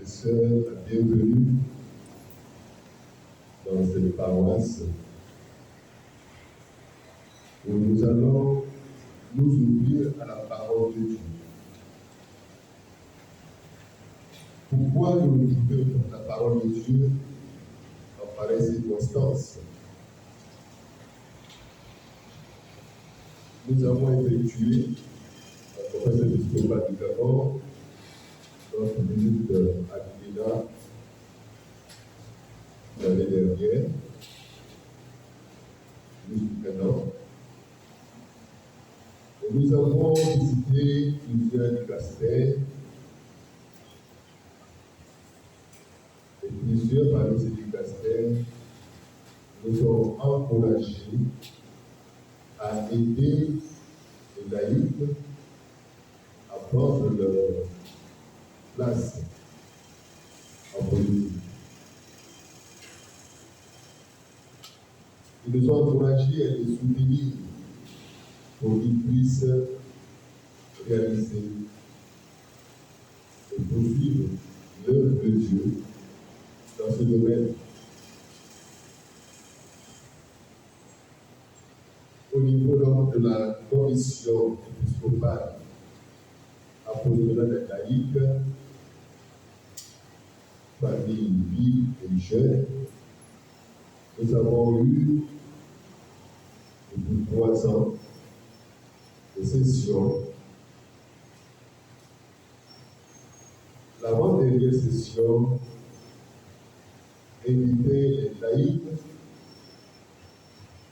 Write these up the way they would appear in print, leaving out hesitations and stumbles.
et sœurs, la bienvenue dans cette paroisse où nous allons nous ouvrir à la parole de Dieu. Pourquoi nous ouvrons la parole de Dieu en pareille circonstance? Nous avons effectué la conférence épiscopale du Gabon, notre visite à Guinée l'année dernière, jusqu'à maintenant. Et nous avons visité plusieurs dicastères et plusieurs parmi ces dicastères nous ont encouragés à aider les laïcs à prendre leur place en politique. Ils nous ont encouragés à les soutenir pour qu'ils puissent réaliser et poursuivre l'œuvre de Dieu dans ce domaine. Au niveau donc de la commission épiscopale apostolale laïque, famille, vie et jeunes, nous avons eu depuis 3 ans de sessions. L'avant-dernière session invitait les laïcs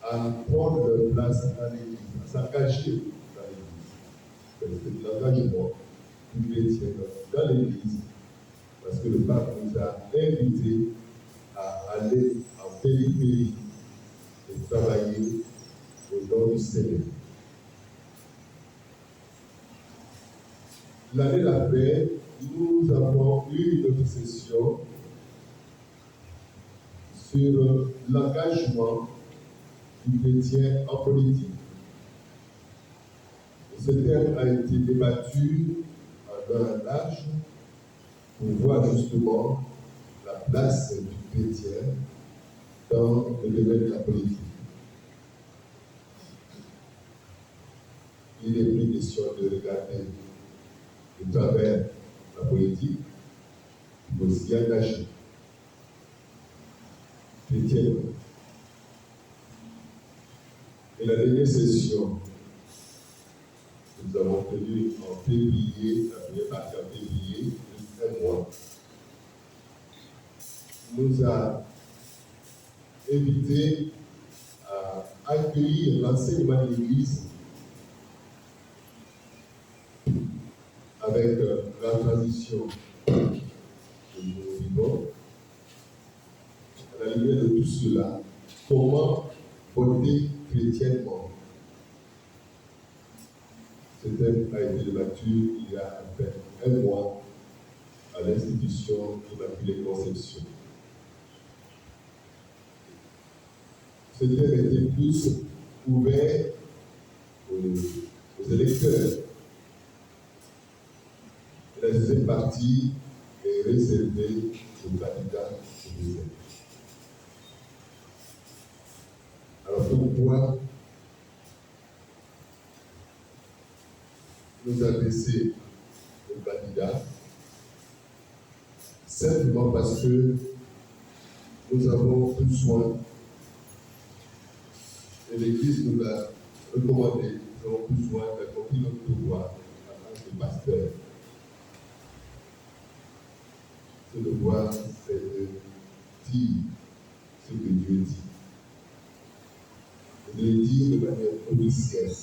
à prendre leur place dans l'Église, à s'engager dans l'Église. C'est l'engagement du chrétien dans l'Église, parce que le pape nous a invités à aller en périphérie et travailler au nom du Seigneur. L'année d'après, nous avons eu une session sur l'engagement du chrétien en politique. Et ce thème a été débattu en long et large pour voir justement la place du chrétien dans le domaine de la politique. Il est plus question de regarder de travers la politique, il faut s'y engager chrétiennement. Et la dernière session que nous avons tenue en février, la première partie en février, un mois, nous a invités à accueillir l'enseignement de l'Église avec la transition que nous vivons. À la lumière de tout cela, comment voter chrétiennement? Ce thème a été débattu il y a à peine un mois à l'institution Immaculée Conception. Ce thème était plus ouvert aux électeurs. La deuxième partie est réservée aux candidats et aux élus. Alors pourquoi nous adresser aux candidats? Simplement parce que nous avons besoin, et l'Église nous l'a recommandé, nous avons besoin d'accomplir notre devoir en tant que pasteur. Ce devoir, c'est de dire ce que Dieu dit. Et de le dire de manière officielle.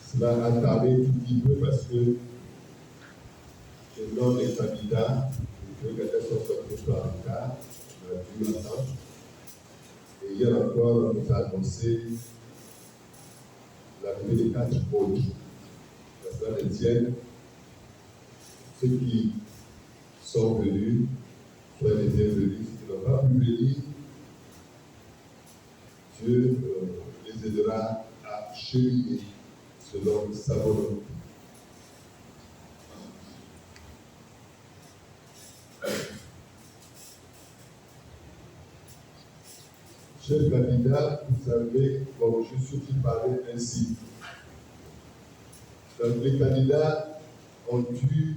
Cela a tardé tout petit peu parce que le nom des candidats, je veux qu'elles soient sorties en retard, on a dû attendre. Et hier encore, on nous a annoncé l'arrivée des 4 pôles. Cela retienne ceux qui sont venus, soient les bienvenus. Ceux qui n'ont pas pu venir, Dieu les aidera à cheminer selon sa volonté. Chers candidats, vous savez, comme je suis parlé ainsi. Donc les candidats ont dû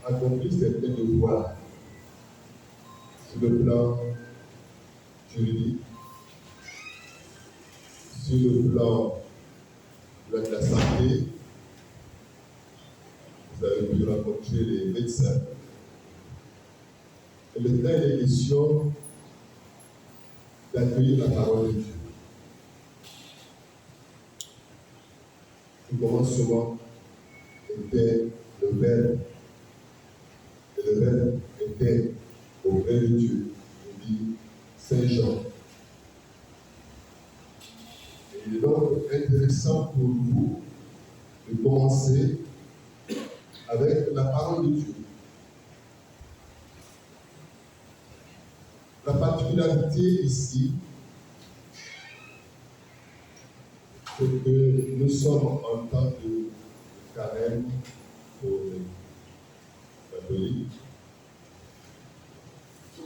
accomplir certains devoirs sur le plan juridique, sur le plan de la santé. Vous avez pu rencontrer les médecins. Et maintenant, il est question d'accueillir la parole de Dieu. Le commencement était le Verbe. Et le Verbe était auprès de Dieu, dit Saint Jean. Et il est donc intéressant pour vous de commencer avec la parole de Dieu. La particularité ici, c'est que nous sommes en temps de carême pour les catholiques.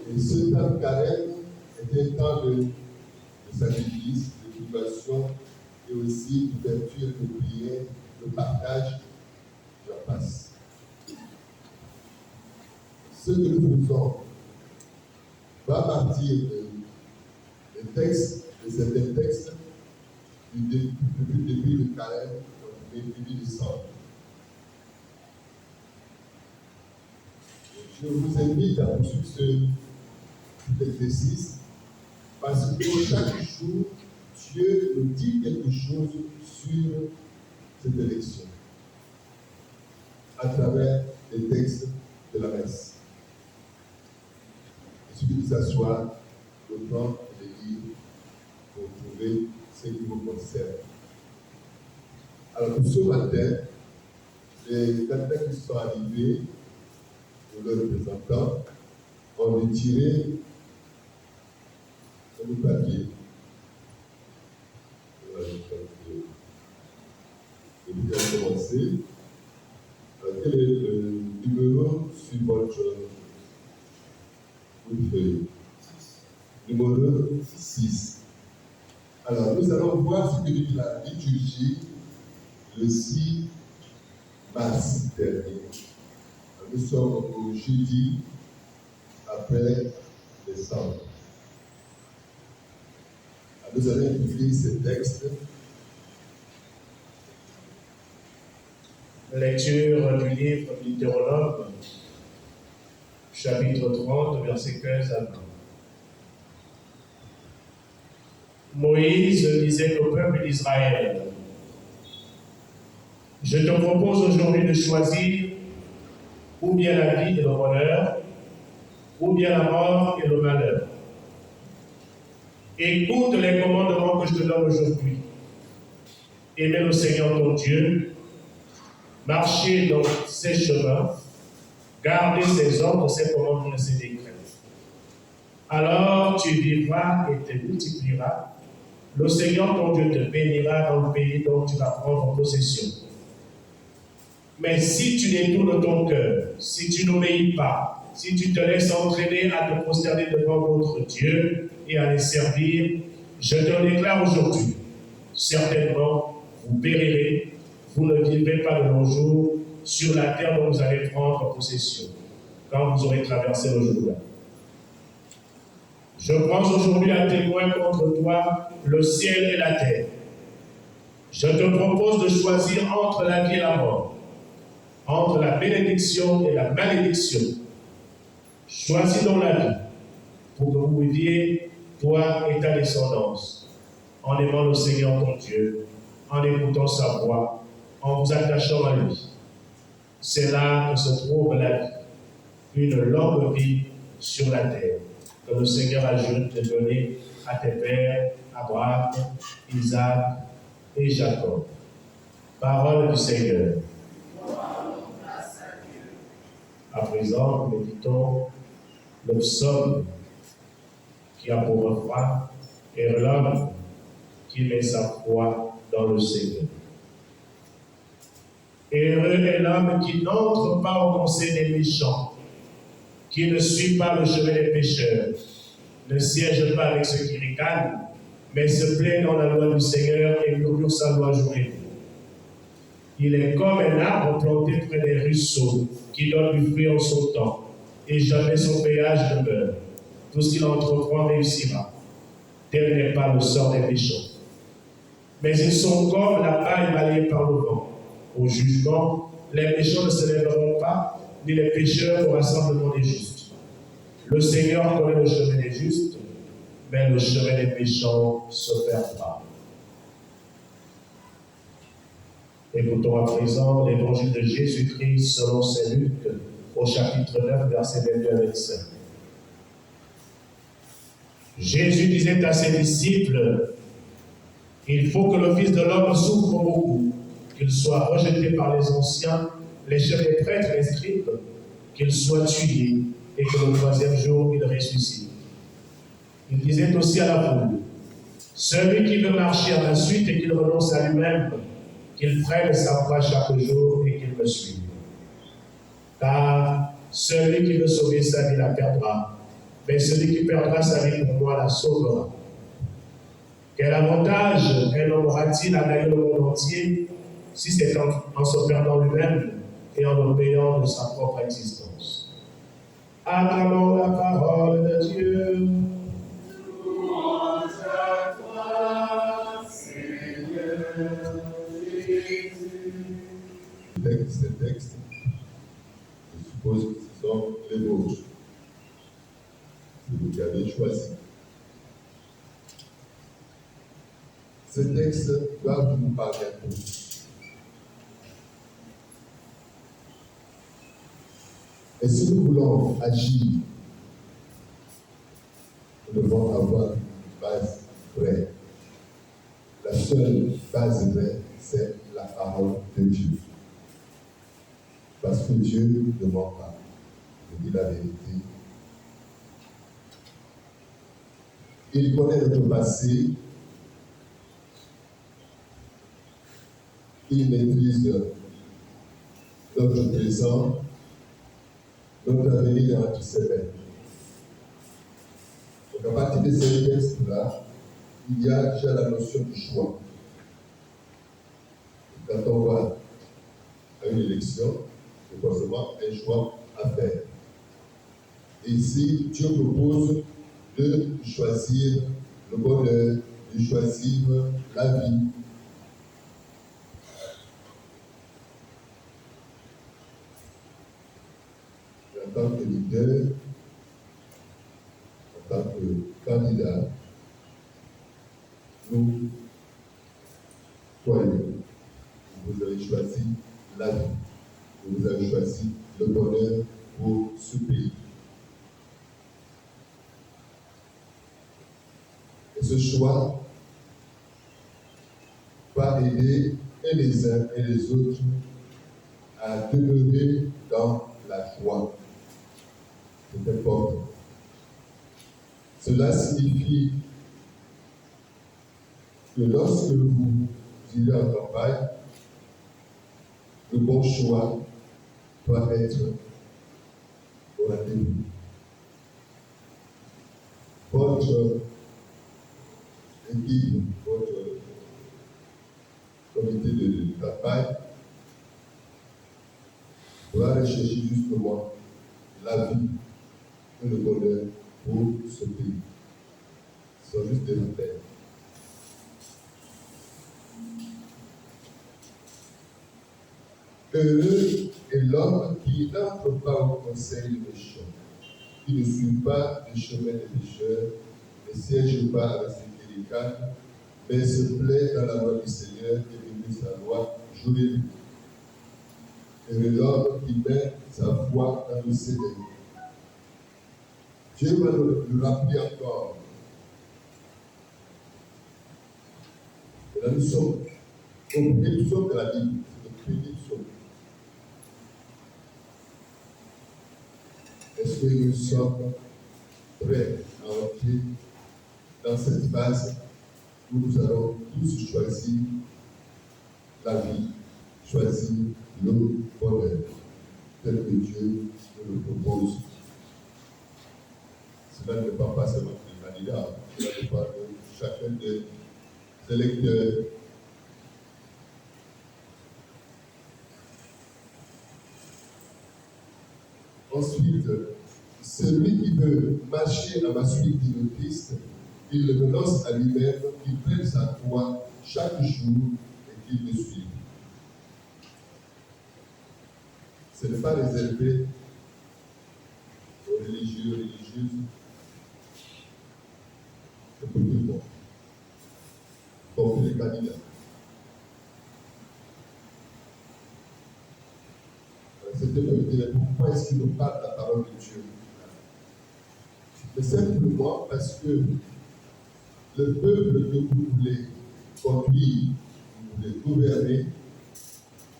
Et ce temps de carême est un temps de sacrifice, de privation et aussi d'ouverture de prière, de partage, j'en passe. Ce que nous faisons va partir des textes, de certains textes, depuis le début du carême, début décembre. Je vous invite à poursuivre cet exercice parce que chaque jour, Dieu nous dit quelque chose sur cette élection à travers les textes de la messe. Il suffit de s'asseoir, de prendre les livres pour trouver ce qui vous concerne. Alors pour ce matin, les candidats qui sont arrivés, ou leurs représentants, ont retiré le papier. Et vous allez commencer. Quel est le numéro sur votre feuille? Numéro 6. Alors, nous allons voir ce que dit la liturgie le 6 mars dernier. Nous sommes au jeudi après décembre. Nous allons écouter ces textes. Lecture du livre du Deutéronome, chapitre 30, verset 15 à 20. Moïse disait au peuple d'Israël: Je te propose aujourd'hui de choisir ou bien la vie et le bonheur, ou bien la mort et le malheur. Écoute les commandements que je te donne aujourd'hui. Aimer le Seigneur ton Dieu, marcher dans ses chemins, garder ses ordres, ses commandements et ses décrets. Alors tu vivras et te multiplieras. Le Seigneur ton Dieu te bénira dans le pays dont tu vas prendre possession. Mais si tu détournes ton cœur, si tu n'obéis pas, si tu te laisses entraîner à te prosterner devant d'autres dieux et à les servir, je te le déclare aujourd'hui, certainement vous périrez, vous ne vivrez pas de longs jours sur la terre dont vous allez prendre possession, quand vous aurez traversé le Jourdain. Je prends aujourd'hui à témoin contre toi le ciel et la terre. Je te propose de choisir entre la vie et la mort, entre la bénédiction et la malédiction. Choisis donc la vie pour que vous viviez, toi et ta descendance, en aimant le Seigneur ton Dieu, en écoutant sa voix, en vous attachant à lui. C'est là que se trouve la vie, une longue vie sur la terre, que le Seigneur a juré de donner à tes pères, Abraham, Isaac et Jacob. Parole du Seigneur. À présent, nous méditons le psaume qui a pour refrain et l'homme qui met sa foi dans le Seigneur. Heureux est l'homme qui n'entre pas au conseil des méchants, qui ne suit pas le chemin des pécheurs, ne siège pas avec ceux qui ricanent, mais se plaît dans la loi du Seigneur et murmure sa loi jour et nuit. Il est comme un arbre planté près des ruisseaux, qui donne du fruit en son temps, et jamais son péage ne meurt. Tout ce qu'il entreprend réussira. Tel n'est pas le sort des méchants. Mais ils sont comme la paille balayée par le vent. Au jugement, les méchants ne se lèveront pas, ni les pécheurs au rassemblement des justes. Le Seigneur connaît le chemin des justes, mais le chemin des méchants se perdra. Écoutons à présent l'évangile de Jésus-Christ selon saint Luc, au chapitre 9, versets 22 à 25. Jésus disait à ses disciples, « Il faut que le Fils de l'homme souffre beaucoup, qu'il soit rejeté par les anciens, les chefs des prêtres, les scribes, qu'il soit tué, et que le troisième jour il ressuscite. » Il disait aussi à la foule, « Celui qui veut marcher à ma suite et qu'il renonce à lui-même, qu'il prenne sa croix chaque jour et qu'il me suive. Car celui qui veut sauver sa vie la perdra, mais celui qui perdra sa vie pour moi la sauvera. Quel avantage un homme aura-t-il à gagner le monde entier si c'est en se perdant lui-même et en le payant de sa propre existence? Acclamons la parole de Dieu. Louange à toi, Seigneur. Ces textes, je suppose que ce sont les vôtres. C'est vous qui avez choisi. Ces textes doivent nous parler à tous. Et si nous voulons agir, nous devons avoir une base vraie. La seule base vraie, c'est la parole de Dieu. Parce que Dieu ne ment pas. Il dit la vérité. Il connaît notre passé. Il maîtrise notre présent, notre avenir entre ses mains. Donc à partir de ces textes-là, il y a déjà la notion du choix. Quand on va à une élection, c'est forcément un choix à faire. Et ici, Dieu propose de choisir le bonheur, de choisir la vie. En tant que leader, en tant que candidat, nous, croyons, vous avez choisi la vie. Vous avez choisi le bonheur pour ce pays. Et ce choix va aider et les uns et les autres à demeurer dans la joie. C'est important. Cela signifie que lorsque vous irez en campagne, le bon choix doit être au rendez-vous. Votre équipe, votre comité de campagne doit rechercher justement la vie et le bonheur pour ce pays. Ce sont juste des repères. Heureux est l'homme qui n'entre pas au conseil des méchants, qui ne suit pas le chemin des pécheurs, ne siège pas avec ceux qui ricanent, mais se plaît dans la loi du Seigneur et médite sa loi jour et nuit. Heureux l'homme qui met sa foi dans le Seigneur. Dieu va nous rappeler encore. Et là, nous sommes au premier psaume de la Bible. C'est le premier psaume. Est-ce que nous sommes prêts à entrer dans cette phase où nous allons tous choisir la vie, choisir le bonheur, tel que Dieu nous le propose? Cela ne dépend pas seulement de candidats, la plupart de chacun des électeurs. Ensuite, celui qui veut marcher à ma suite, dit le Christ, il renonce à lui-même, qu'il prenne sa croix chaque jour et qu'il me suive. Ce n'est pas réservé aux religieux, religieuses, c'est pour tout le monde, pour tous les candidats. C'était pour dire pourquoi est-ce qu'il nous parle de la parole de Dieu. Mais simplement parce que le peuple que vous voulez conduire, vous voulez gouverner,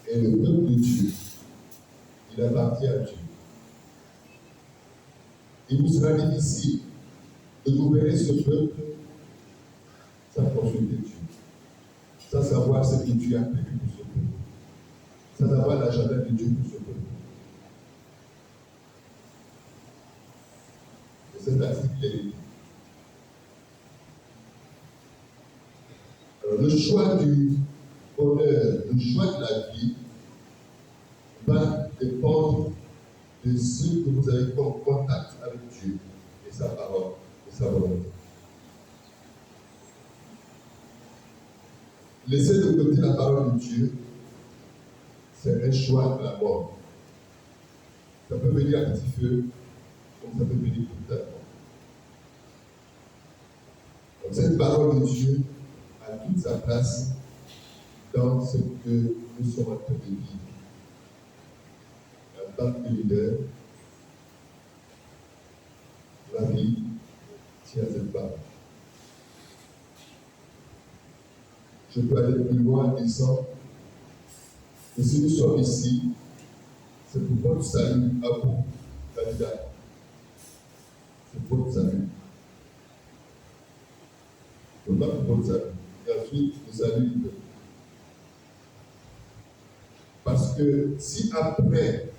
est le peuple de Dieu. Il appartient à Dieu. Il vous sera difficile de gouverner ce peuple sans consulter Dieu, sans savoir ce que Dieu a prévu pour ce peuple, sans avoir l'agenda de Dieu pour ce peuple. Et c'est ainsi qu'il est dit. Alors, le choix du bonheur, le choix de la vie va dépendre de ce que vous avez comme contact avec Dieu et sa parole et sa volonté. Laisser de côté la parole de Dieu, c'est un choix de la mort. Ça peut venir à petit feu, comme ça peut venir brutalement. Donc cette parole de Dieu a toute sa place dans ce que nous sommes en train de vivre. En tant que leader, la vie tient à cette parole. Je peux aller plus loin en disant que si nous sommes ici, c'est pour votre salut à vous, candidat. C'est pour votre salut. C'est pas pour votre salut. Et ensuite, le salut du peuple. Parce que si après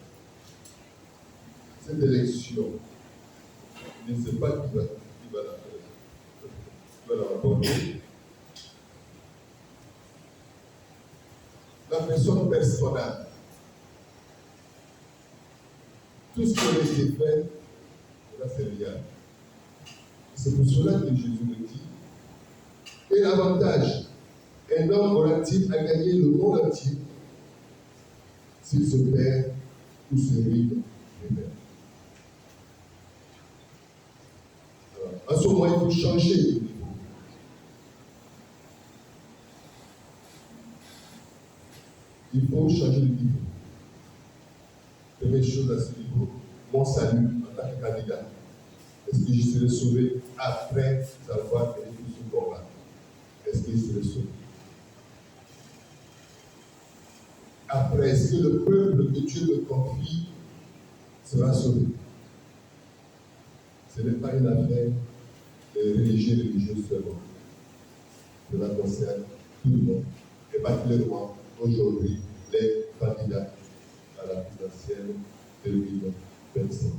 cette élection, je ne sais pas qui va la remporter. La personne personnelle, tout ce qui a été fait, là c'est rien. C'est pour cela que Jésus le dit. Et l'avantage, un homme aura-t-il à gagner le monde entier s'il se perd ou se ruine lui-même. En ce moment, il faut changer de niveau. Il faut changer de niveau. Première chose à ce niveau, mon salut en tant que candidat. Est-ce que je serai sauvé après avoir gagné tout ce combat? Est-ce que je serai sauvé? Après, est-ce que le peuple que Dieu me confie sera sauvé? Ce n'est pas une affaire de religieux seulement. Cela concerne tout le monde. Et particulièrement aujourd'hui, les candidats à la présidentielle de 2025.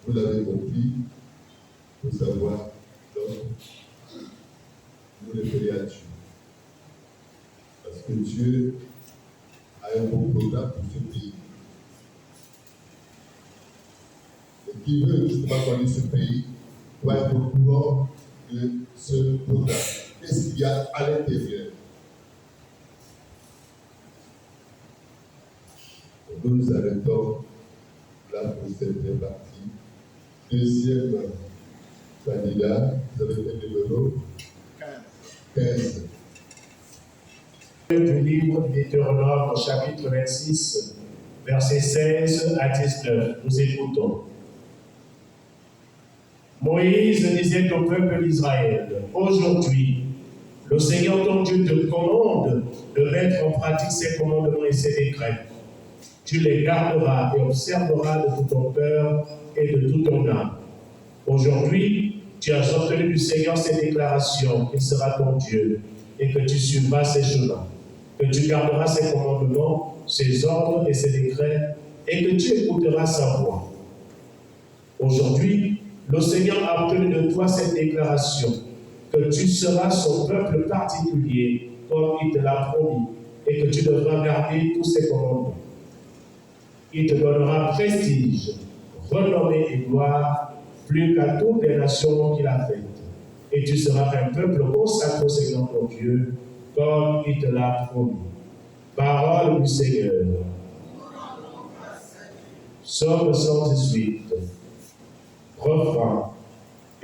Vous l'avez compris, il faut savoir, donc, vous référez à Dieu. Parce que Dieu a un bon programme pour ce pays. Et qui veut justement conduire ce pays doit être au courant de ce programme. Qu'est-ce qu'il y a à l'intérieur? Nous nous arrêtons là pour cette partie. Deuxième candidat, vous avez fait le numéro 15. Du livre du Deutéronome, chapitre 26, versets 16 à 19. Nous écoutons. Moïse disait au peuple d'Israël, aujourd'hui, le Seigneur ton Dieu te commande de mettre en pratique ses commandements et ses décrets. Tu les garderas et observeras de tout ton cœur et de toute ton âme. Aujourd'hui, tu as obtenu du Seigneur ces déclarations, qu'il sera ton Dieu, et que tu suivras ses chemins, que tu garderas ses commandements, ses ordres et ses décrets, et que tu écouteras sa voix. Aujourd'hui, le Seigneur a obtenu de toi cette déclaration, que tu seras son peuple particulier, comme il te l'a promis, et que tu devras garder tous ses commandements. Il te donnera prestige, renommée et gloire, plus qu'à toutes les nations qu'il a faites. Et tu seras un peuple consacré au Seigneur ton Dieu, comme il te l'a promis. Parole du Seigneur. Psaume 118. Refrain.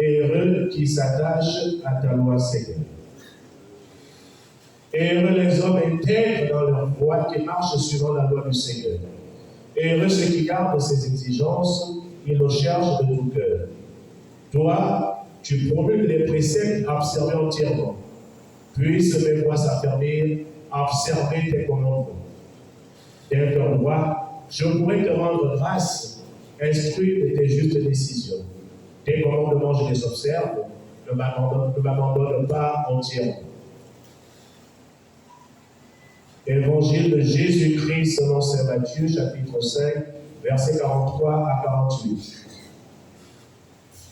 Heureux qui s'attachent à ta loi, Seigneur. Heureux les hommes intègres dans leur voie qui marchent suivant la loi du Seigneur. Heureux ceux qui gardent ses exigences, ils le cherchent de tout cœur. Toi, tu promulgues les préceptes à observer entièrement. Puisse mes voies s'affermir à observer tes commandements. D'un cœur droit, je pourrais te rendre grâce, instruire de tes justes décisions. Tes commandements, je les observe, ne m'abandonne pas entièrement. Évangile de Jésus-Christ selon saint Matthieu, chapitre 5, versets 43 à 48.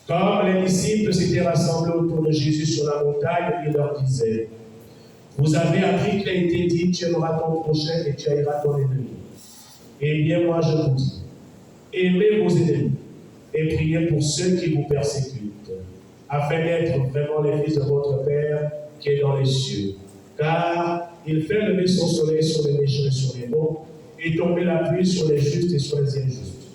Comme les disciples s'étaient rassemblés autour de Jésus sur la montagne, il leur disait, « Vous avez appris qu'il a été dit, tu aimeras ton prochain et tu haïras ton ennemi. Eh bien, moi je vous dis, aimez vos ennemis et priez pour ceux qui vous persécutent, afin d'être vraiment les fils de votre Père qui est dans les cieux. Car il fait lever son soleil sur les méchants et sur les bons, et tomber la pluie sur les justes et sur les injustes.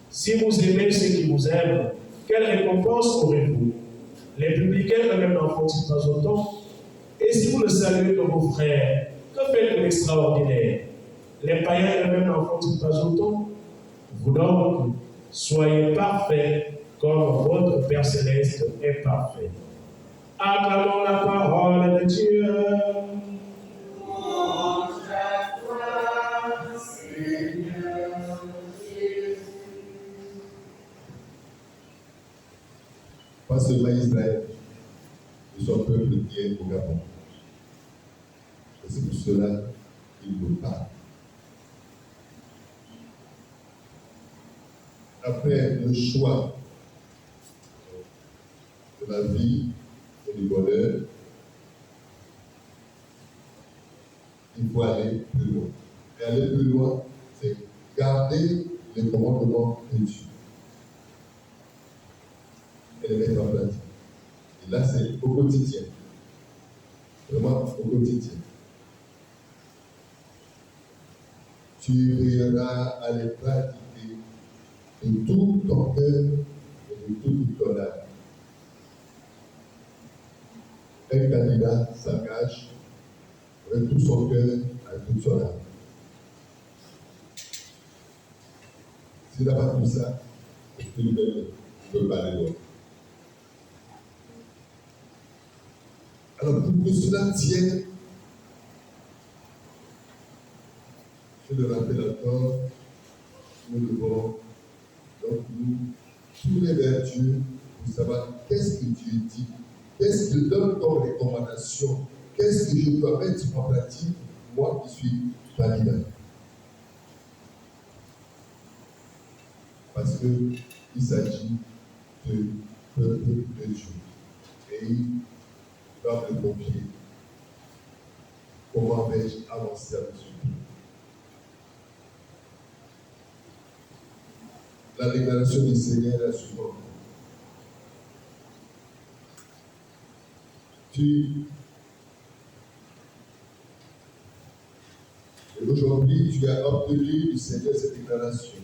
Si vous aimez ceux qui vous aiment, quelle récompense aurez-vous? Les publicains eux-mêmes n'en font-ils pas autant? Et si vous ne saluez que vos frères, que faites-vous d'extraordinaire? Les païens eux-mêmes n'en font-ils pas autant? Vous donc, soyez parfaits comme votre Père Céleste est parfait. Acclamons la parole de Dieu. Louange à toi, Seigneur Jésus. Pas seulement Israël, nous sommes peuple qui est au Gabon. Et c'est pour cela qu'il nous parle. Après le choix de la vie et du bonheur, il faut aller plus loin. Et aller plus loin, c'est garder les commandements de Dieu et les mettre en pratique. Et là, c'est au quotidien. Vraiment au quotidien. Tu veilleras à les pratiquer de tout ton cœur et de toute ton âme. Un candidat s'engage avec tout son cœur et toute son âme. S'il n'a pas tout ça, il ne peut pas aller loin. Alors, pour que cela tienne, je le rappelle encore, nous devons, donc nous, tous les vertus, pour savoir qu'est-ce que Dieu dit, qu'est-ce qu'il donne comme recommandation, qu'est-ce que je dois mettre en pratique, moi qui suis candidat. Parce qu'il s'agit de peuple de Dieu. Et ils doivent le confier. Comment vais-je avancer avec Dieu? La déclaration du Seigneur est la suivante. Et aujourd'hui, tu as obtenu du Seigneur cette déclaration.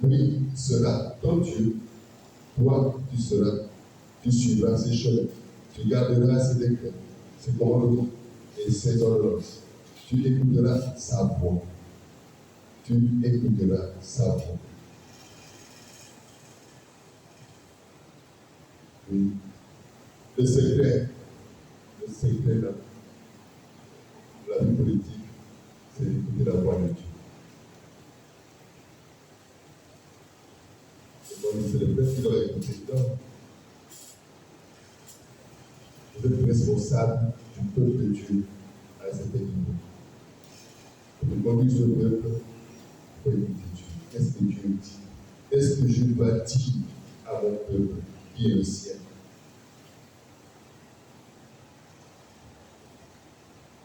Lui sera ton Dieu. Toi, tu suivras ses chemins. Tu garderas ses décrets, ses commandements et ses ordonnances. Tu écouteras sa voix. Tu écouteras sa voix. Oui. Le secret de la vie politique, c'est d'écouter la voix de Dieu. C'est le peuple qui doit écouter l'homme. Vous êtes responsable du peuple de Dieu à un certain niveau. Pour conduire ce peuple, il faut écouter Dieu. Qu'est-ce que Dieu dit? Qu'est-ce que je dois dire à mon peuple qui est le sien?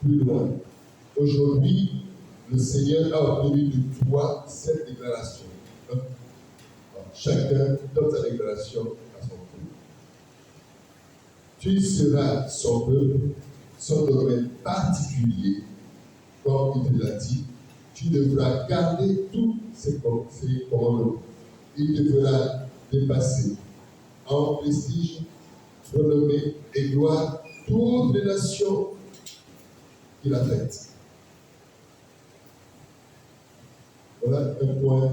Plus loin. Aujourd'hui, le Seigneur a obtenu de toi cette déclaration. Chacun donne sa déclaration à son peuple. Tu seras son peuple, son domaine particulier, comme il te l'a dit. Tu devras garder tous ses commandements. Il te fera dépasser en prestige, renommée et gloire toutes les nations qu'il a faites. Voilà un point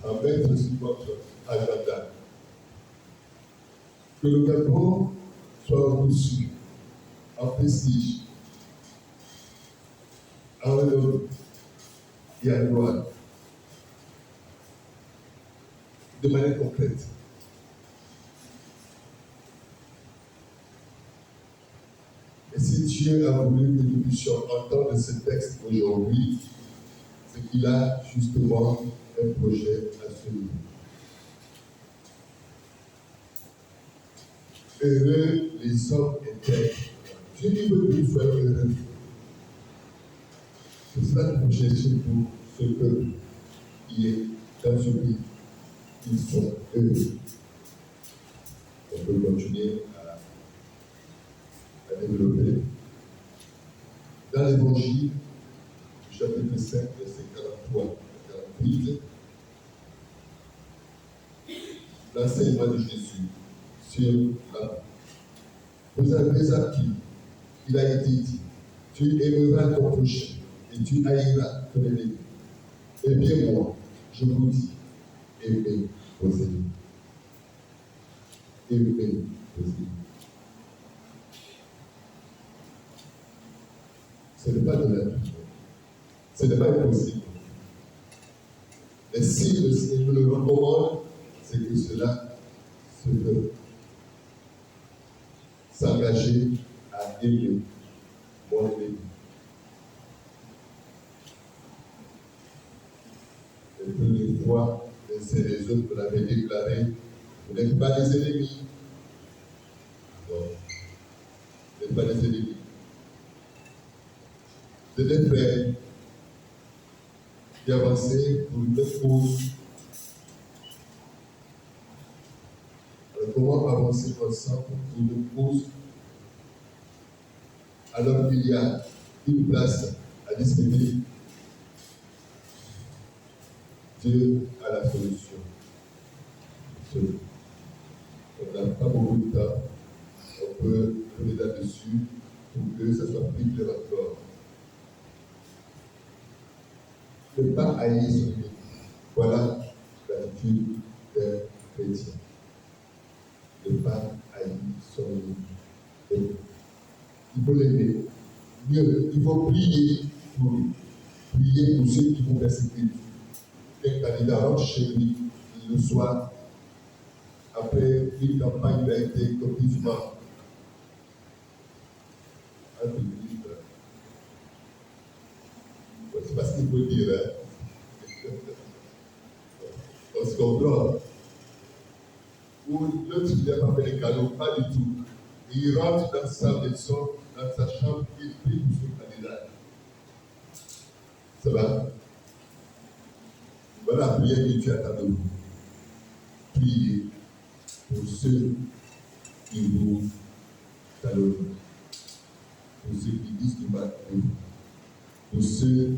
à mettre sur votre agenda. Que le Gabon soit reçu en prestige, en renommée et en gloire, de manière concrète. Et si Dieu a voulu que nous puissions entendre ce texte aujourd'hui, c'est qu'il a justement un projet à ce niveau. Heureux les hommes intègres. Dieu veut que nous soyons heureux. C'est cela que nous cherchons pour ce peuple qui est dans ce pays. Ils sont heureux. On peut continuer à développer. Dans l'évangile, chapitre 5, verset 43 à 48, l'enseignement de Jésus sur la. Vous avez appris, il a été dit, tu aimeras ton prochain et tu haïras ton ennemi. Eh bien, moi, je vous dis, aimez vos ennemis. Aimez vos ennemis. Ce n'est pas de la vie. Ce n'est pas impossible. Mais si le Seigneur nous le recommande, c'est que cela se fait. S'engager à aimer mon ennemi. Et toutes les fois, les uns et les autres, vous l'avez déclaré, vous n'êtes pas des ennemis. Non, vous n'êtes pas des ennemis. C'est des frères qui avançaient pour une cause. Alors, comment avancer ensemble pour une cause alors qu'il y a une place à discuter? Dieu a la solution. On n'a pas beaucoup de temps. On peut venir là-dessus pour que ça soit plus clair encore. Ne pas haïr son ennemi. Voilà l'attitude d'un chrétien. Ne pas haïr son ennemi. Il faut l'aimer. Mieux, il faut prier pour lui. Prier pour ceux qui vous persécutent. Qu'un candidat rentre chez lui le soir, après une campagne qui a été complètement c'est pas ce qu'il faut dire, hein. On se comprend. Ou l'autre qui n'a pas fait les cadeaux, pas du tout. Il rentre dans sa maison, dans sa chambre, il prie pour son candidat. Ça va? Voilà la prière que Dieu attend de vous. Priez pour ceux qui vous talonnent, pour ceux qui disent du mal de vous, pour ceux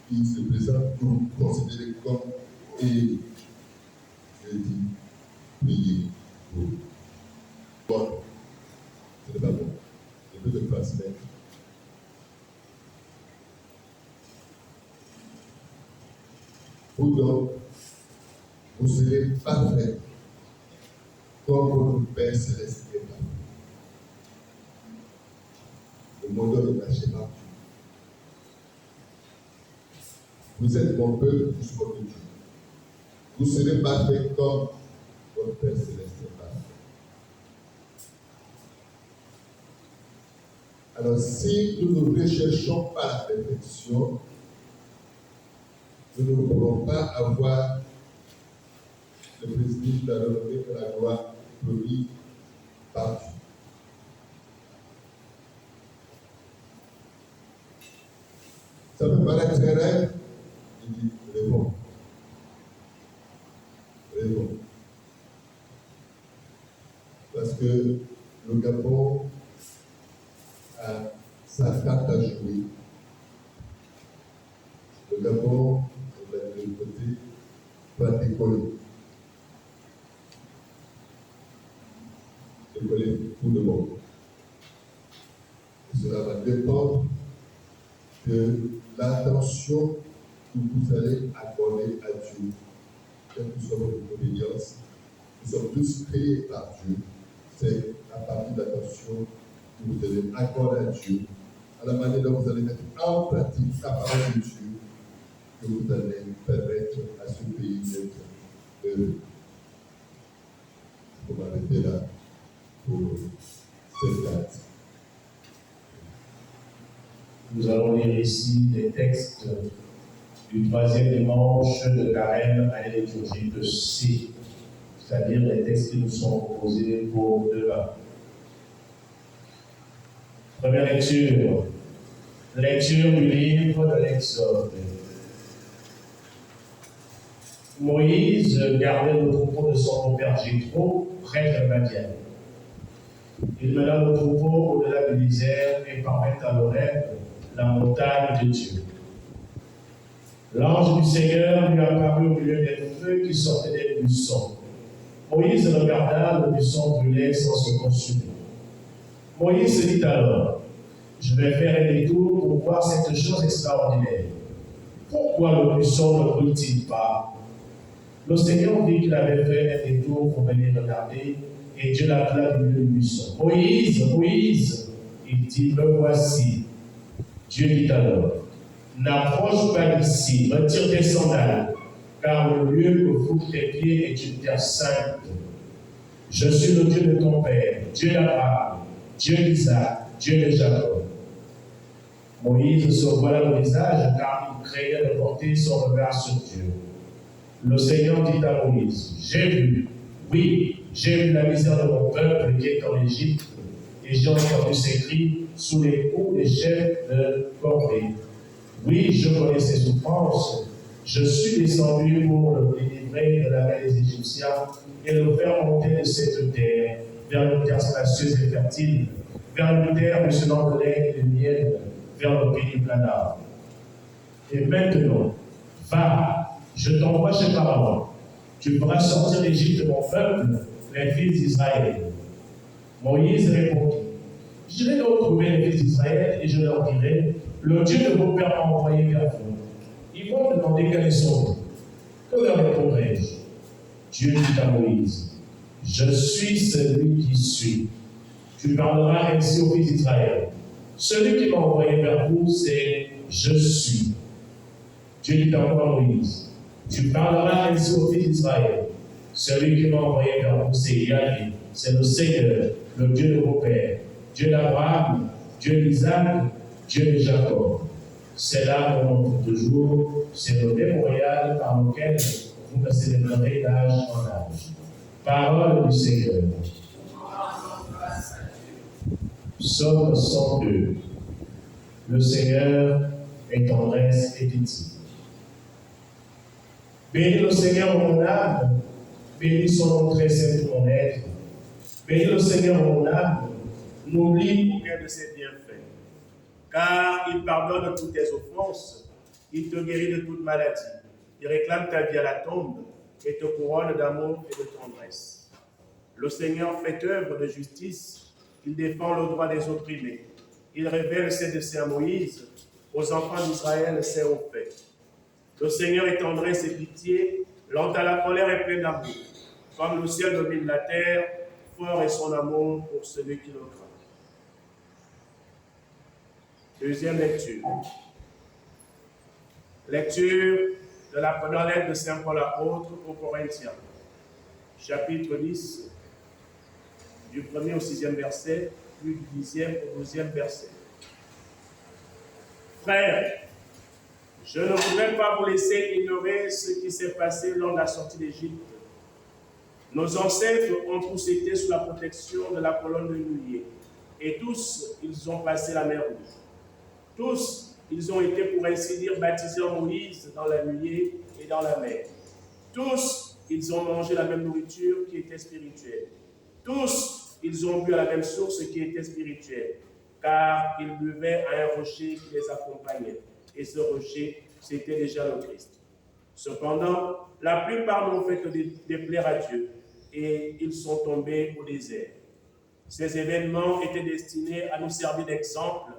qui se présentent pour vous considérer comme et je dis, priez pour vous. Bon, ce n'est pas bon. Je peux le transmettre. Vous donc, vous serez parfaits comme votre Père Céleste est parfait. Le monde ne cachez pas. Vous êtes mon peuple jusqu'au bout. Vous serez parfaits comme votre Père Céleste est parfait. Alors, si nous ne recherchons pas la perfection, nous ne pourrons pas avoir le prestige, la renommée et la gloire promis par Dieu. Ça peut paraître très rêve, il dit rêvons. Rêvons. Parce que le Gabon a sa carte à jouer. Le Gabon, de l'autre côté, va décoller. Décoller pour le monde. Et cela va dépendre de l'attention que vous allez accorder à Dieu. Quelle que soit votre obéissance, nous sommes tous créés par Dieu. C'est à partir de l'attention que vous allez accorder à Dieu, à la manière dont vous allez mettre en pratique la parole de Dieu, que vous allez permettre à ce pays d'être heureux. On va m'arrêter là pour cette date. Nous allons lire ici des textes du 3e dimanche de carême à la liturgie de C, c'est-à-dire les textes qui nous sont proposés pour demain. Première lecture. Lecture du livre de l'Exode. Moïse gardait le troupeau de son beau-père Jéthro près de Madian. Il mena le troupeau au-delà du désert et parvint à l'Horeb, la montagne de Dieu. L'ange du Seigneur lui apparut au milieu des feux qui sortaient des buissons. Moïse regarda, le buisson brûlait sans se consumer. Moïse se dit alors, je vais faire un détour pour voir cette chose extraordinaire. Pourquoi le buisson ne brûle-t-il pas? Le Seigneur vit qu'il avait fait un détour pour venir regarder, et Dieu l'appela du milieu du buisson. Moïse, Moïse, il dit, me voici. Dieu dit alors, n'approche pas d'ici, retire tes sandales, car le lieu que foulent tes pieds est une terre sainte. Je suis le Dieu de ton père, Dieu d'Abraham, Dieu d'Isaac, Dieu de Jacob. Moïse se voila le visage, car il craignait de porter son regard sur Dieu. Le Seigneur dit à Moïse, j'ai vu, oui, j'ai vu la misère de mon peuple qui est en Égypte, et j'ai entendu ses cris sous les coups des chefs de corvée. Oui, je connais ses souffrances, je suis descendu pour le délivrer de la main des Égyptiens et le faire monter de cette terre vers une terre spacieuse et fertile, vers une terre ruisselant de lait et de miel, vers le pays du Canaan. Et maintenant, va, je t'envoie chez Pharaon. Tu feras sortir d'Égypte mon peuple, les fils d'Israël. Moïse répondit, j'irai donc trouver les fils d'Israël et je leur dirai, le Dieu de vos pères m'a envoyé vers vous. Ils vont me demander quel est son nom. Que leur répondrai-je? Dieu dit à Moïse, je suis celui qui suis. Tu parleras ainsi aux fils d'Israël. Celui qui m'a envoyé vers vous, c'est je suis. Dieu dit encore à Moïse, tu parleras ainsi aux fils d'Israël. Celui qui m'a envoyé vers vous, c'est Yahvé, c'est le Seigneur, le Dieu de vos pères, Dieu d'Abraham, Dieu d'Isaac, Dieu de Jacob. C'est là mon nom pour toujours, c'est le mémorial par lequel vous me célébrerez d'âge en âge. Parole du Seigneur. Psaume 102. Le Seigneur est tendresse et pitié. Bénis le Seigneur mon âme, bénis son nom très saint mon être. Bénis le Seigneur mon âme, n'oublie aucun de ses bienfaits. Car il pardonne toutes tes offenses, il te guérit de toute maladie, il réclame ta vie à la tombe et te couronne d'amour et de tendresse. Le Seigneur fait œuvre de justice, il défend le droit des opprimés, il révèle ses desseins à Moïse, aux enfants d'Israël ses hauts faits. Le Seigneur est tendresse et pitié, lent à la colère et plein d'amour. Comme le ciel domine la terre, fort est son amour pour celui qui le craint. Deuxième lecture. Lecture de la première lettre de Saint Paul apôtre aux Corinthiens, chapitre 10, du 1er au 6e verset, puis du 10e au 12e verset. Frères, je ne voudrais pas vous laisser ignorer ce qui s'est passé lors de la sortie d'Égypte. Nos ancêtres ont tous été sous la protection de la colonne de nuée. Et tous, ils ont passé la mer Rouge. Tous, ils ont été, pour ainsi dire, baptisés en Moïse dans la nuée et dans la mer. Tous, ils ont mangé la même nourriture qui était spirituelle. Tous, ils ont bu à la même source qui était spirituelle, car ils buvaient à un rocher qui les accompagnait. Et ce rocher, c'était déjà le Christ. Cependant, la plupart n'ont fait que déplaire à Dieu, et ils sont tombés au désert. Ces événements étaient destinés à nous servir d'exemple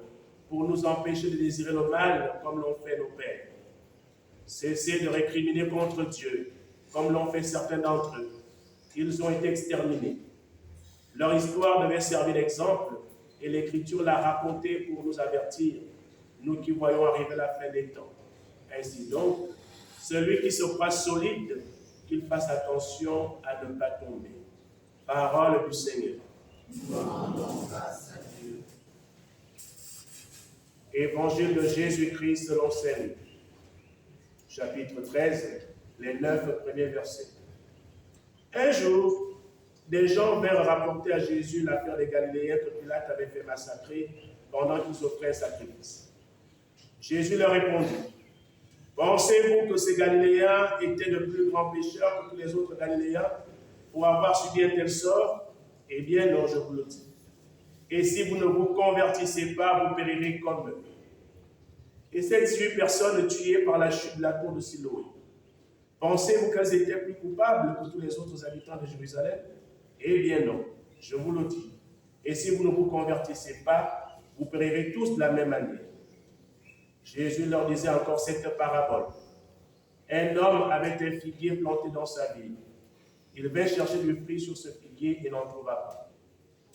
pour nous empêcher de désirer le mal comme l'ont fait nos pères. Cessez de récriminer contre Dieu, comme l'ont fait certains d'entre eux. Ils ont été exterminés. Leur histoire devait servir d'exemple, et l'Écriture l'a racontée pour nous avertir, nous qui voyons arriver la fin des temps. Ainsi donc, celui qui se croit solide, qu'il fasse attention à ne pas tomber. Parole du Seigneur. Évangile de Jésus-Christ selon Saint Luc. Chapitre 13, les 9 premiers versets. Un jour, des gens vinrent rapporter à Jésus l'affaire des Galiléens que Pilate avait fait massacrer pendant qu'ils offraient un sacrifice. Jésus leur répondit, « Pensez-vous que ces Galiléens étaient de plus grands pécheurs que tous les autres Galiléens pour avoir subi un tel sort? Eh bien non, je vous le dis. Et si vous ne vous convertissez pas, vous périrez comme eux. » Et ces 18 personnes tuées par la chute de la tour de Siloé, pensez-vous qu'elles étaient plus coupables que tous les autres habitants de Jérusalem? Eh bien non, je vous le dis. Et si vous ne vous convertissez pas, vous périrez tous de la même manière. Jésus leur disait encore cette parabole. Un homme avait un figuier planté dans sa ville. Il vint chercher du fruit sur ce figuier et n'en trouva pas.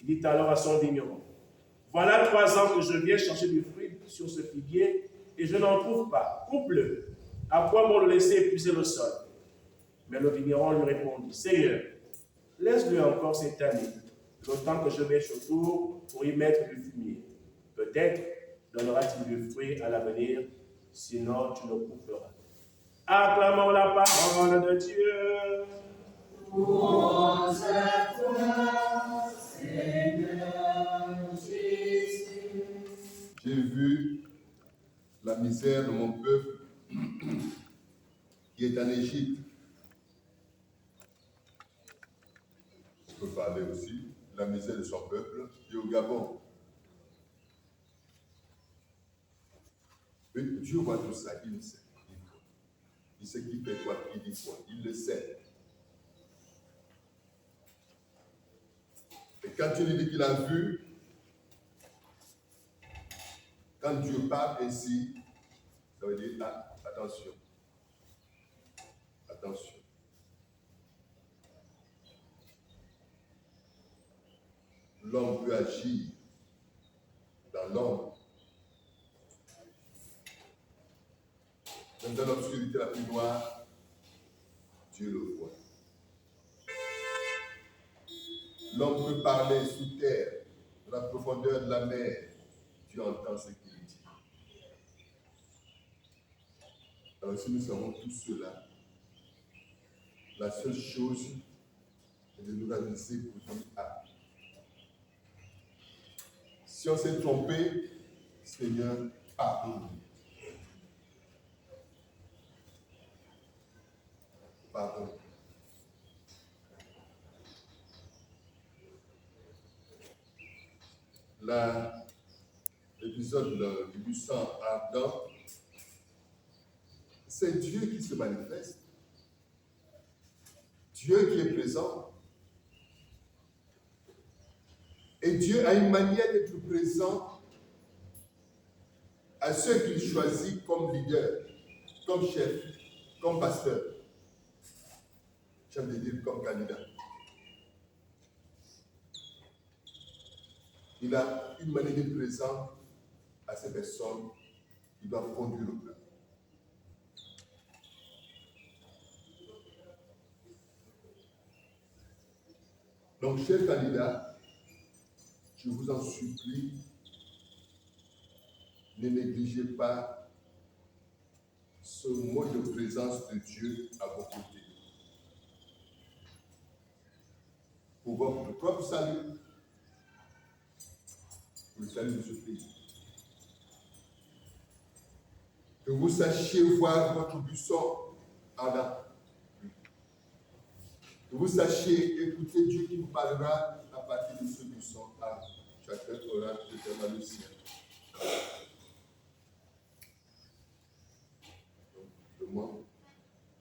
Il dit alors à son vigneron, « Voilà 3 ans que je viens chercher du fruit sur ce figuier et je n'en trouve pas. Coupe-le. À quoi bon le laisser épuiser le sol? » Mais le vigneron lui répondit, « Seigneur, laisse-le encore cette année, le temps que je bêche autour pour y mettre du fumier. Peut-être donnera-t-il du fruit à l'avenir, sinon tu le couperas. » Acclamons la parole de Dieu. Louange à toi, Seigneur Jésus. J'ai vu la misère de mon peuple qui est en Égypte. Je peux parler aussi de la misère de son peuple qui est au Gabon. Mais Dieu voit tout ça, il le sait. Il sait qui fait quoi, qui dit quoi, il le sait. Et quand tu lui dis qu'il a vu, quand Dieu parle ainsi, ça veut dire, ah, attention. Attention. L'homme peut agir dans l'ombre. Même dans l'obscurité la plus noire, Dieu le voit. L'homme peut parler sous terre, dans la profondeur de la mer. Dieu entend ce qu'il dit. Alors si nous savons tout cela, la seule chose est de nous aviser pour dire ah. Si on s'est trompé, Seigneur, pardonne. Pardonne. L'épisode du sang ardent, c'est Dieu qui se manifeste. Dieu qui est présent. Et Dieu a une manière d'être présent à ceux qu'il choisit comme leader, comme chef, comme pasteur. J'aime dire comme candidat. Il a une manière d'être présent à ces personnes qui doivent conduire le peuple. Donc, chers candidats, je vous en supplie, ne négligez pas ce mode de présence de Dieu à vos côtés. pour votre propre salut, pour le salut de ce pays. Que vous sachiez voir votre buisson ardent. Que vous sachiez écouter Dieu qui vous parlera à partir de ce buisson ardent. Chacun aura éternellement le sien. Donc,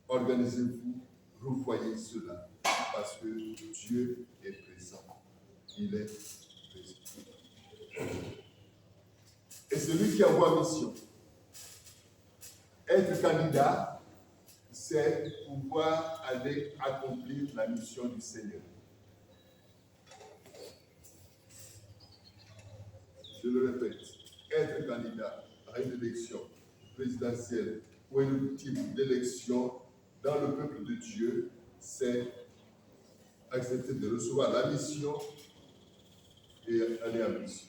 organisez-vous, revoyez cela, parce que Dieu est présent. Il est présent. Et celui qui envoie mission, être candidat, c'est pouvoir aller accomplir la mission du Seigneur. Je le répète, être candidat à une élection présidentielle ou un type d'élection dans le peuple de Dieu, c'est accepter de recevoir la mission et aller en mission.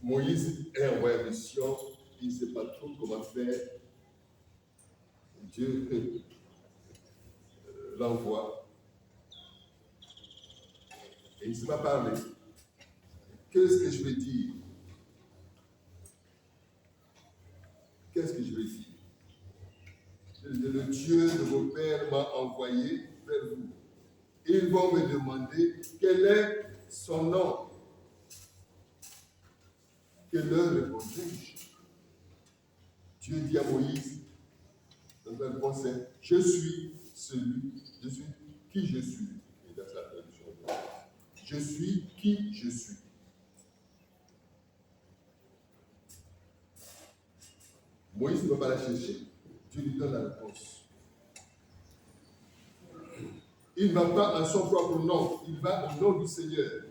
Moïse est envoyé en mission, il ne sait pas trop comment faire. Dieu l'envoie. Et il ne sait pas parler. Qu'est-ce que je vais dire? Qu'est-ce que je vais dire? Le Dieu de vos pères m'a envoyé vers vous. Ils vont me demander quel est son nom. Que leur répondrai-je? Dieu dit à Moïse, dans la réponse c'est je suis qui je suis. Et dans sa traduction, je suis qui je suis. Moïse ne va pas la chercher. Dieu lui donne la réponse. Il ne va pas en son propre nom, il va au nom du Seigneur.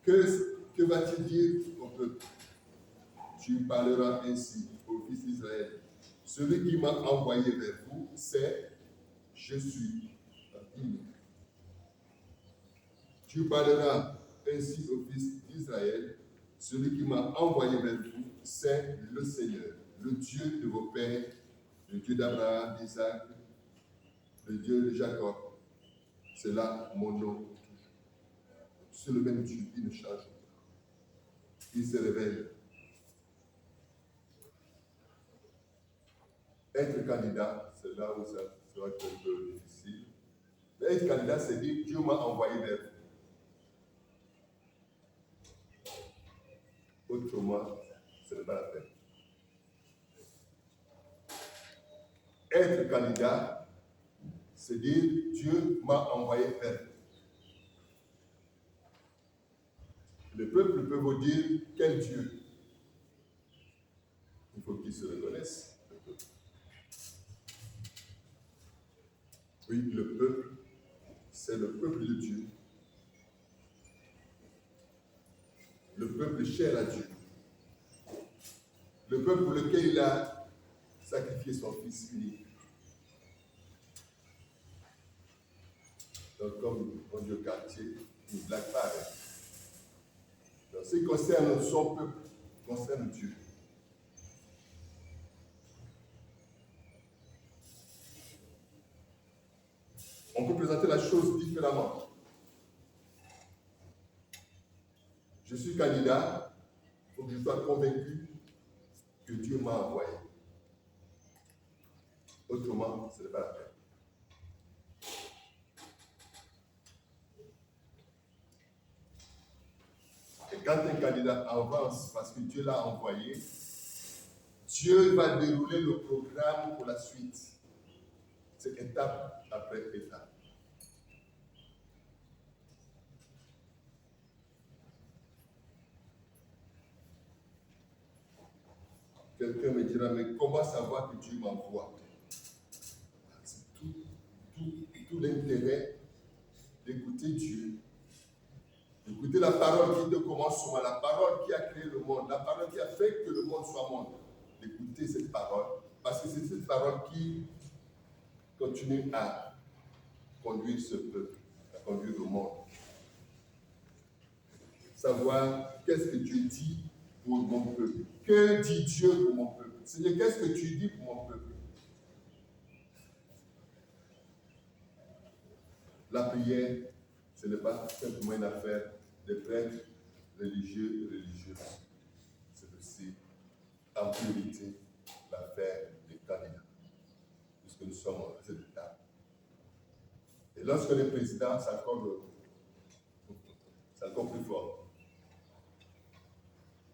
Que va-t-il dire au peuple? Tu parleras ainsi au fils d'Israël. Celui qui m'a envoyé vers vous, c'est je suis. Tu parleras ainsi au fils d'Israël. Celui qui m'a envoyé vers vous, c'est le Seigneur, le Dieu de vos pères, le Dieu d'Abraham, d'Isaac, le Dieu de Jacob. C'est là mon nom. C'est le même Dieu qui ne change pas. Il se révèle. Être candidat, c'est là où ça sera un peu difficile. Mais être candidat, c'est dire Dieu m'a envoyé vers vous. Autrement, ce n'est pas la peine. Être candidat, c'est dire Dieu m'a envoyé vers vous. Le peuple peut vous dire quel Dieu. Il faut qu'il se reconnaisse. Oui, le peuple, c'est le peuple de Dieu. Le peuple cher à Dieu. Le peuple pour lequel il a sacrifié son fils unique. Donc, comme on dit au quartier, une blague pareille. Donc, ce qui concerne son peuple, concerne Dieu. On peut présenter la chose différemment. Je suis candidat, il faut que je sois convaincu que Dieu m'a envoyé. Autrement, ce n'est pas la peine. Et quand un candidat avance parce que Dieu l'a envoyé, Dieu va dérouler le programme pour la suite. C'est étape après étape. Quelqu'un me dira, mais comment savoir que Dieu m'envoie? C'est tout l'intérêt d'écouter Dieu. D'écouter la parole qui te commence souvent, la parole qui a créé le monde, la parole qui a fait que le monde soit monde. D'écouter cette parole, parce que c'est cette parole qui continue à conduire ce peuple, à conduire le monde. Savoir qu'est-ce que Dieu dit pour mon peuple. Que dit Dieu pour mon peuple? Seigneur, qu'est-ce que tu dis pour mon peuple? La prière, ce n'est pas simplement une affaire des prêtres religieux et religieuses. C'est aussi, en priorité, l'affaire des candidats, puisque nous sommes à cette étape. Et lorsque le président, c'est encore plus fort.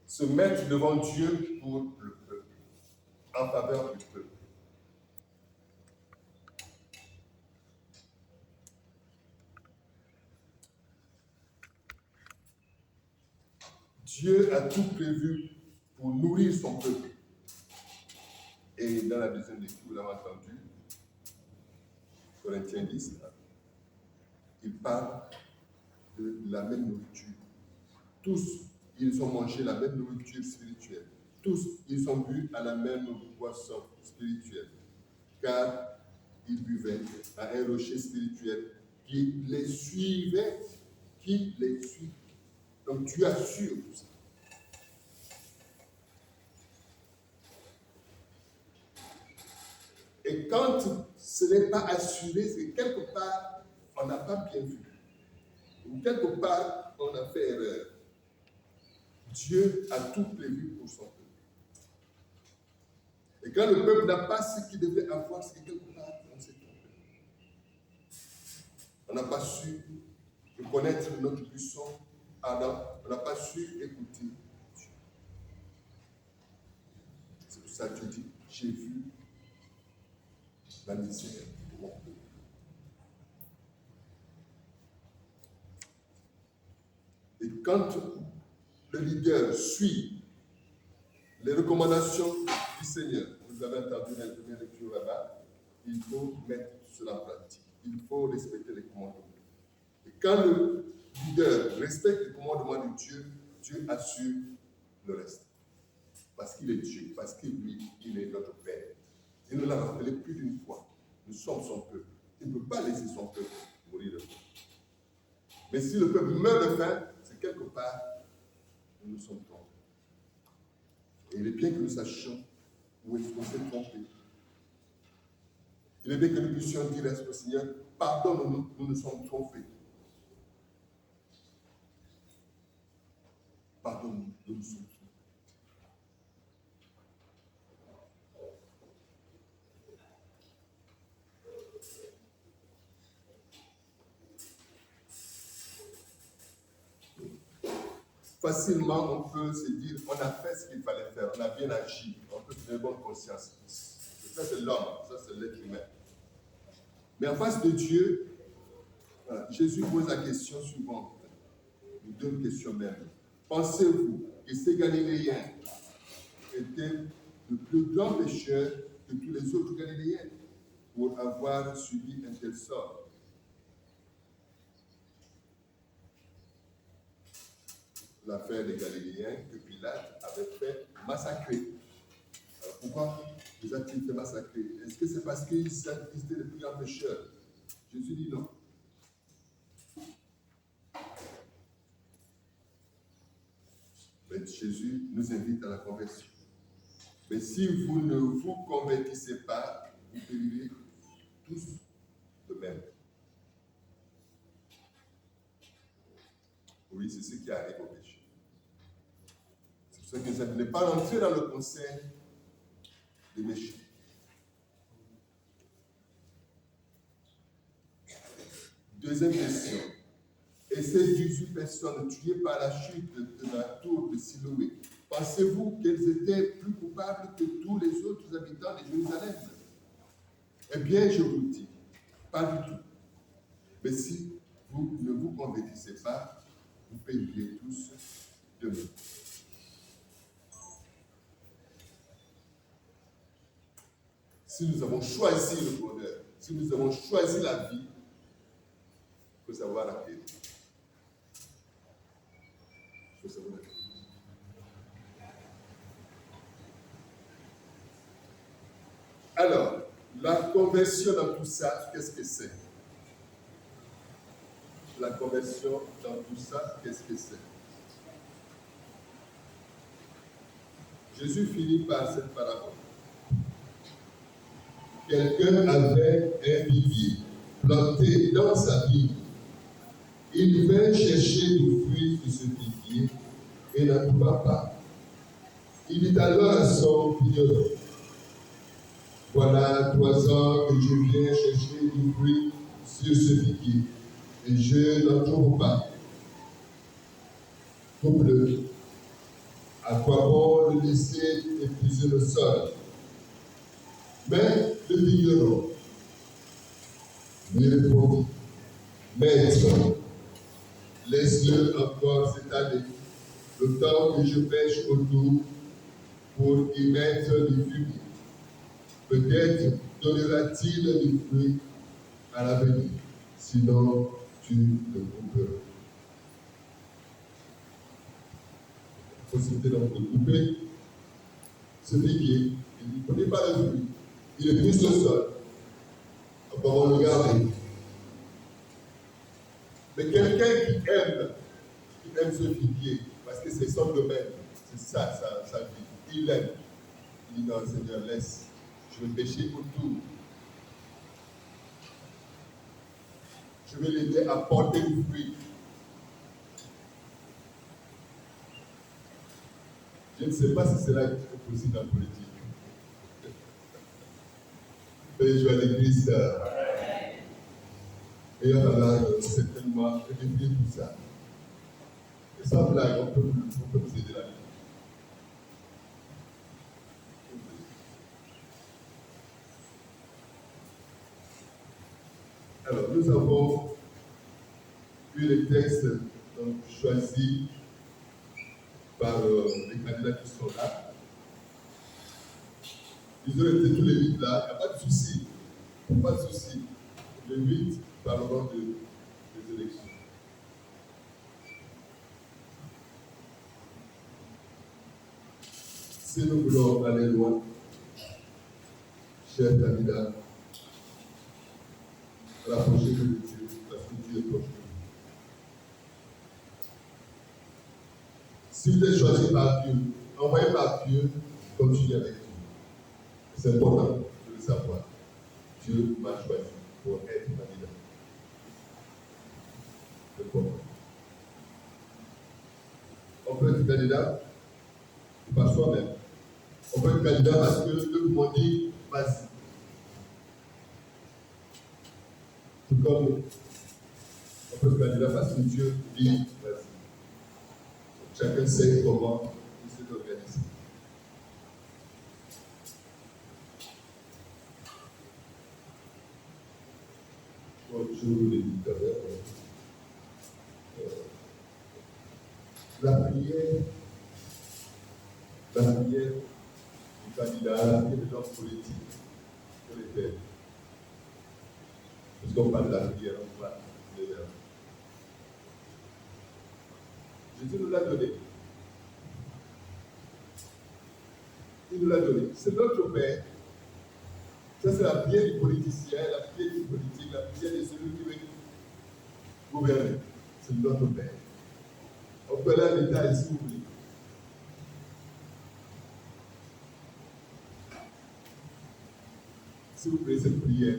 Se mettre devant Dieu pour le peuple, en faveur du peuple. Dieu a tout prévu pour nourrir son peuple. Et dans la deuxième lecture, vous l'avez entendu, Corinthiens 10, il parle de la même nourriture. Tous, ils ont mangé la même nourriture spirituelle. Tous, ils ont bu à la même boisson spirituelle. Car ils buvaient à un rocher spirituel qui les suivait, qui les suit. Donc tu assures tout ça. Et quand ce n'est pas assuré, c'est que quelque part, on n'a pas bien vu. Ou quelque part, on a fait erreur. Dieu a tout prévu pour son peuple. Et quand le peuple n'a pas ce qu'il devait avoir, c'est que quelque part, on s'est trompé. On n'a pas su reconnaître notre puissant Adam. On n'a pas su écouter Dieu. C'est pour ça que Dieu dit, j'ai vu la misère de mon peuple. Et quand le leader suit les recommandations du Seigneur, vous avez entendu dans la première lecture là-bas, il faut mettre cela en pratique. Il faut respecter les commandements. Et quand le leader respecte les commandements de Dieu, Dieu assure le reste. Parce qu'il est Dieu, parce que lui, il est notre Père. Il nous l'a rappelé plus d'une fois. Nous sommes son peuple. Il ne peut pas laisser son peuple mourir de faim. Mais si le peuple meurt de faim, c'est quelque part, nous nous sommes trompés. Et il est bien que nous sachions où est-ce qu'on s'est trompé. Il est bien que nous puissions dire au Seigneur, pardonne-nous, nous nous sommes trompés. Pardonne-nous, nous nous sommes trompés. Facilement, on peut se dire, on a fait ce qu'il fallait faire, on a bien agi, on peut se donner bonne conscience. Ça, c'est l'homme, ça, c'est l'être humain. Mais en face de Dieu, voilà, Jésus pose la question suivante, ou deux questions même. Pensez-vous que ces Galiléens étaient de plus grands pécheurs que tous les autres Galiléens pour avoir subi un tel sort? L'affaire des Galiléens que Pilate avait fait massacrer. Alors pourquoi les a-t-il fait massacrer? Est-ce que c'est parce qu'ils étaient les plus grands pécheurs? Jésus dit non. Mais Jésus nous invite à la conversion. Mais si vous ne vous convertissez pas, vous périrez tous de même. Oui, c'est ce qui arrive au péché. C'est pour ça que ça n'est pas rentrer dans le conseil des méchants. Deuxième question. Et ces 18 personnes tuées par la chute de la tour de Siloé, pensez-vous qu'elles étaient plus coupables que tous les autres habitants de Jérusalem? Eh bien, je vous dis, pas du tout. Mais si vous ne vous convertissez pas, vous payerez tous de même. Si nous avons choisi le bonheur, si nous avons choisi la vie, il faut savoir laquelle. Il faut savoir laquelle. Alors, la conversion dans tout ça, qu'est-ce que c'est? La conversion dans tout ça, qu'est-ce que c'est? Jésus finit par cette parabole. quelqu'un avait un figuier planté dans sa vigne. Il vint chercher du fruit sur ce figuier et n'en trouva pas. Il dit alors à son vigneron, voilà 3 ans que je viens chercher du fruit sur ce figuier et je n'en trouve pas. Coupe-le. À quoi bon le laisser épuiser le sol? Mais le vigneron lui répondit, Maître, laisse-le encore s'étaler, le temps que je pêche autour pour y mettre du fumier. Peut-être donnera-t-il du fruit à l'avenir, sinon tu le couperas. Possibilité donc de couper ce figuier. Il ne prenait pas le fruit. Il est plus au sol. Après on le garder. Mais quelqu'un qui aime ce figuier, parce que c'est son domaine, c'est ça, sa vie, il l'aime. Il dit non, Seigneur, laisse, je vais pêcher autour. Je vais l'aider à porter du fruit. Je ne sais pas si cela est possible en politique. Mais je vais à l'église. Et il va falloir certainement réfléchir tout ça. Et sans blague, on peut nous aider là-dedans. Alors, nous avons eu les textes donc, choisis par les candidats qui sont là. Ils ont été tous les 8 là, il n'y a pas de souci. Pas de souci. Les 8 parleront des élections. Si nous voulons aller loin, chers candidats, rapprochez-vous de Dieu, parce que Dieu est proche de vous. Si vous êtes choisi par Dieu, envoyé par Dieu, continuez avec Dieu. C'est important de le savoir. Dieu m'a choisi pour être candidat. C'est important. On peut être candidat par soi-même. On peut être candidat parce que Dieu m'ont dit, vas-y. Tout comme on peut être candidat parce que Dieu dit, vas-y. Chacun sait comment il s'est organisé. Bon, je vous l'ai dit tout à l'heure. La prière du candidat, la prière de l'homme politique, je l'ai fait. Parce qu'on parle de la prière, on parle de l'heure. Jésus nous l'a donné. Il nous l'a donné. C'est notre Père. Ça, c'est la prière du politicien, la prière du politique, la prière de celui qui veut gouverner. C'est notre Père. On peut aller à l'État ici, vous voulez. S'il vous plaît, cette prière.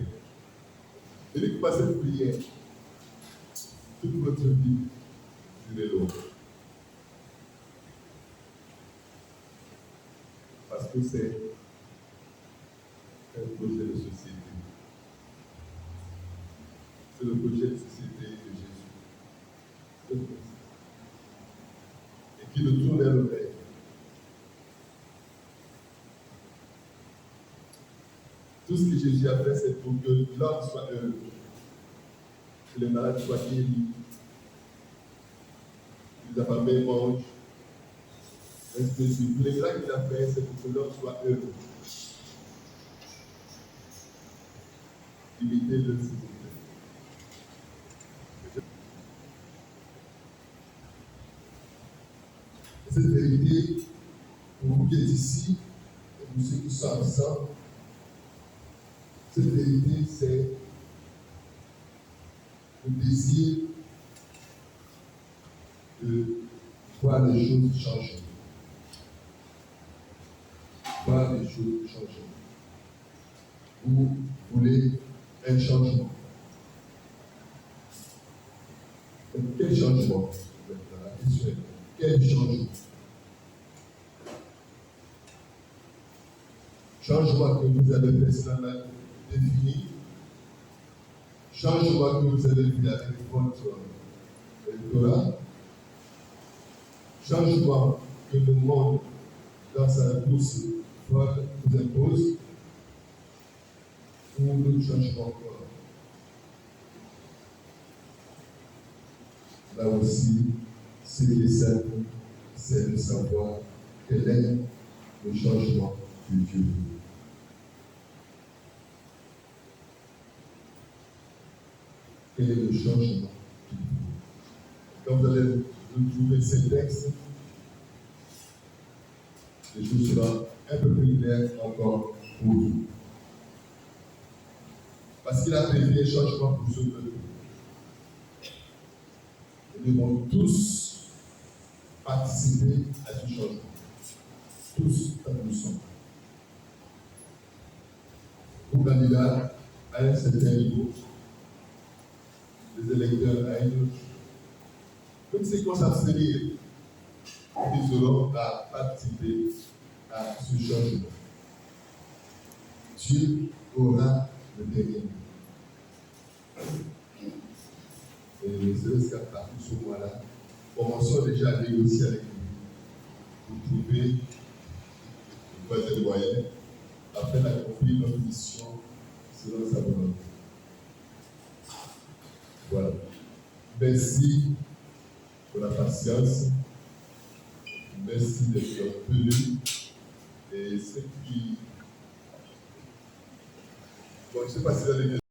Et dès que passe cette prière, toute votre vie, vous est l'autre. Parce que c'est un projet de société. C'est le projet de société de Jésus. Et qui nous tourne vers le Père. Tout ce que Jésus a fait, c'est pour que l'homme soit heureux, que les malades soient guéris, que les affamés mangent. Tous les miracles qu'il a fait, c'est pour que l'homme soit heureux. Imitez-le, s'il vous plaît. Cette vérité, pour vous qui êtes ici, et pour ceux qui sont ensemble, cette vérité, c'est le désir de voir les choses changer. Voir les choses changer. vous voulez un changement. Quel changement? La question est, quel changement? Changement que vous avez personnellement défini, changement que vous avez vu avec votre électorat, changement que le monde dans sa course vous impose, ou d'autres changements encore. Là aussi, ce qui est simple, c'est de savoir quel est le changement que Dieu veut. Quel est le changement qu'il veut. Quand vous allez retrouver ces textes, les choses seront un peu plus claires encore pour vous. Parce qu'il a prévu un changement pour ce peuple. Nous devons tous participer à ce changement. Tous, comme nous sommes. Pour candidats à un certain niveau, les électeurs à un autre. Comme c'est qu'on s'abstenir, ils auront à participer à ce changement. Dieu aura le dernier mot. Et c'est ce qu'à partir de ce mois-là, commençons déjà à négocier avec lui pour trouver une troisième moyen afin d'accomplir notre mission selon sa volonté. Voilà. Merci pour la patience. Merci d'être venu. Et ce qui. Bon, je ne sais pas si vous allez